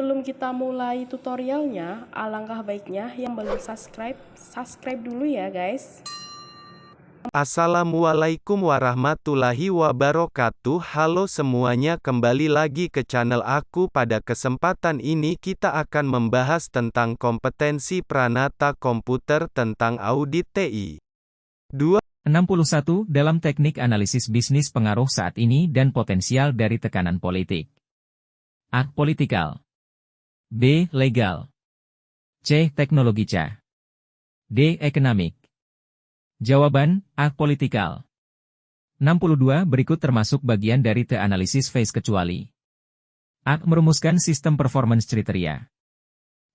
sebelum kita mulai tutorialnya, alangkah baiknya yang belum subscribe dulu ya guys. Assalamualaikum warahmatullahi wabarakatuh. Halo semuanya, kembali lagi ke channel aku. Pada kesempatan ini kita akan membahas tentang kompetensi Pranata Komputer tentang audit TI. 61 dalam teknik analisis bisnis pengaruh saat ini dan potensial dari tekanan politik. A. Politikal. B. Legal. C. Teknologi. D. Ekonomik. Jawaban, A. Politikal. 62 berikut termasuk bagian dari The Analysis Phase kecuali A. Merumuskan sistem performance kriteria.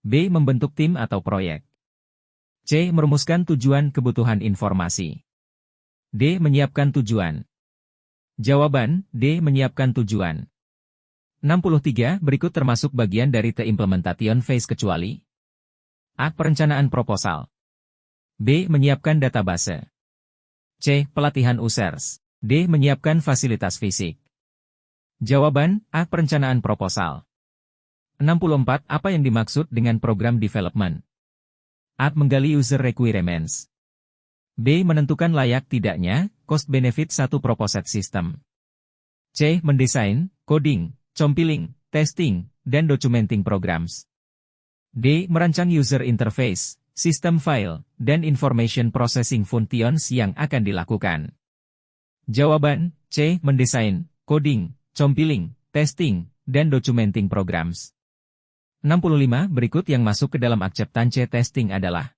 B. Membentuk tim atau proyek. C. Merumuskan tujuan kebutuhan informasi. D. Menyiapkan tujuan. Jawaban, D. Menyiapkan tujuan. 63 berikut termasuk bagian dari The Implementation Phase kecuali A. Perencanaan proposal. B. Menyiapkan database. C. Pelatihan users. D. Menyiapkan fasilitas fisik. Jawaban, A. Perencanaan proposal. 64 apa yang dimaksud dengan program development? A. Menggali user requirements. B. Menentukan layak tidaknya, cost-benefit satu proposed system. C. Mendesain, coding, compiling, testing, dan documenting programs. D. Merancang user interface, sistem file, dan information processing functions yang akan dilakukan. Jawaban, C. Mendesain, coding, compiling, testing, dan documenting programs. 65 berikut yang masuk ke dalam acceptance testing adalah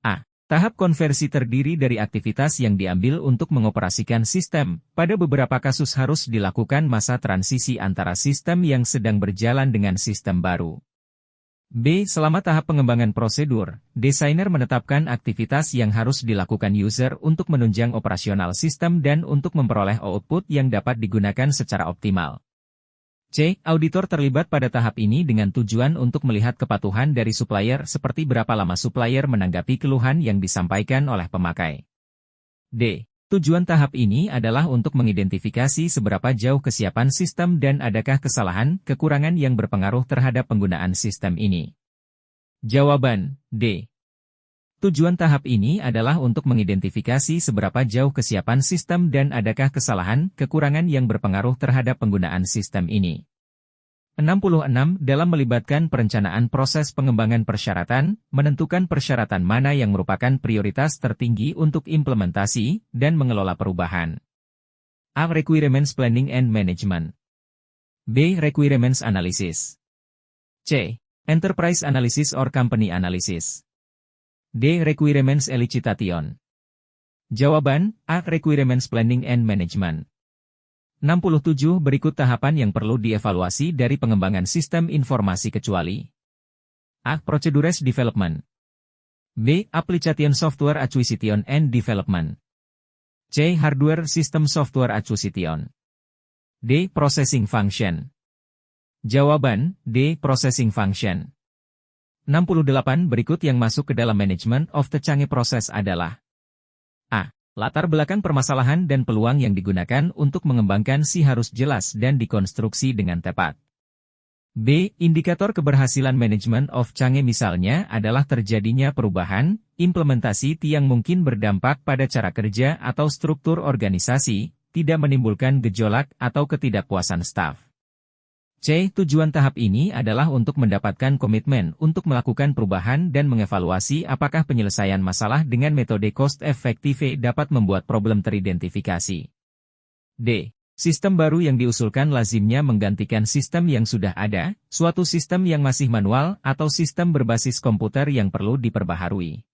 A. Tahap konversi terdiri dari aktivitas yang diambil untuk mengoperasikan sistem. Pada beberapa kasus harus dilakukan masa transisi antara sistem yang sedang berjalan dengan sistem baru. B. Selama tahap pengembangan prosedur, desainer menetapkan aktivitas yang harus dilakukan user untuk menunjang operasional sistem dan untuk memperoleh output yang dapat digunakan secara optimal. C. Auditor terlibat pada tahap ini dengan tujuan untuk melihat kepatuhan dari supplier seperti berapa lama supplier menanggapi keluhan yang disampaikan oleh pemakai. D. Tujuan tahap ini adalah untuk mengidentifikasi seberapa jauh kesiapan sistem dan adakah kesalahan, kekurangan yang berpengaruh terhadap penggunaan sistem ini. Jawaban, D. Tujuan tahap ini adalah untuk mengidentifikasi seberapa jauh kesiapan sistem dan adakah kesalahan, kekurangan yang berpengaruh terhadap penggunaan sistem ini. 66 dalam melibatkan perencanaan proses pengembangan persyaratan, menentukan persyaratan mana yang merupakan prioritas tertinggi untuk implementasi, dan mengelola perubahan. A. Requirements Planning and Management. B. Requirements Analysis. C. Enterprise Analysis or Company Analysis. D. Requirements Elicitation. Jawaban, A. Requirements Planning and Management. 67 berikut tahapan yang perlu dievaluasi dari pengembangan sistem informasi kecuali A. Procedures Development. B. Application Software Acquisition and Development. C. Hardware System Software Acquisition. D. Processing Function. Jawaban, D. Processing Function. 68 berikut yang masuk ke dalam Management of the Change Process adalah A. Latar belakang permasalahan dan peluang yang digunakan untuk mengembangkan harus jelas dan dikonstruksi dengan tepat. B. Indikator keberhasilan Management of Change misalnya adalah terjadinya perubahan, implementasi yang mungkin berdampak pada cara kerja atau struktur organisasi, tidak menimbulkan gejolak atau ketidakpuasan staf. C. Tujuan tahap ini adalah untuk mendapatkan komitmen untuk melakukan perubahan dan mengevaluasi apakah penyelesaian masalah dengan metode cost-effective dapat membuat problem teridentifikasi. D. Sistem baru yang diusulkan lazimnya menggantikan sistem yang sudah ada, suatu sistem yang masih manual, atau sistem berbasis komputer yang perlu diperbaharui.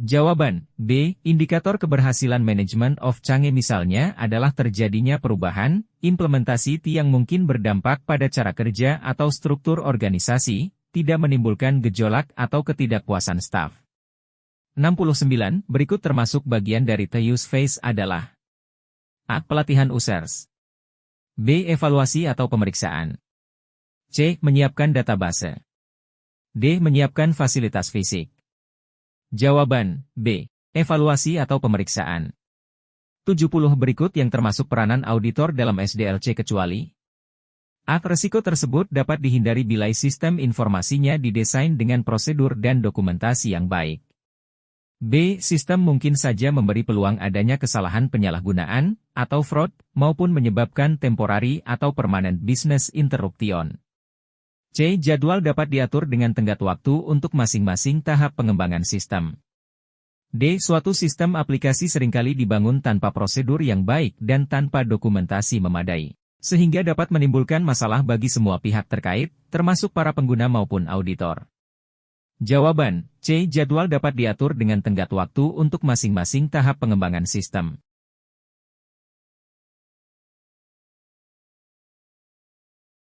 Jawaban, B. Indikator keberhasilan Management of Change misalnya adalah terjadinya perubahan, implementasi yang mungkin berdampak pada cara kerja atau struktur organisasi, tidak menimbulkan gejolak atau ketidakpuasan staf. 69 berikut termasuk bagian dari The Use Phase adalah A. Pelatihan users. B. Evaluasi atau pemeriksaan. C. Menyiapkan database. D. Menyiapkan fasilitas fisik. Jawaban, B. Evaluasi atau pemeriksaan. 70 berikut yang termasuk peranan auditor dalam SDLC kecuali Resiko tersebut dapat dihindari bila sistem informasinya didesain dengan prosedur dan dokumentasi yang baik. B. Sistem mungkin saja memberi peluang adanya kesalahan penyalahgunaan, atau fraud, maupun menyebabkan temporary atau permanent business interruption. C. Jadwal dapat diatur dengan tenggat waktu untuk masing-masing tahap pengembangan sistem. D. Suatu sistem aplikasi seringkali dibangun tanpa prosedur yang baik dan tanpa dokumentasi memadai, sehingga dapat menimbulkan masalah bagi semua pihak terkait, termasuk para pengguna maupun auditor. Jawaban, C. Jadwal dapat diatur dengan tenggat waktu untuk masing-masing tahap pengembangan sistem.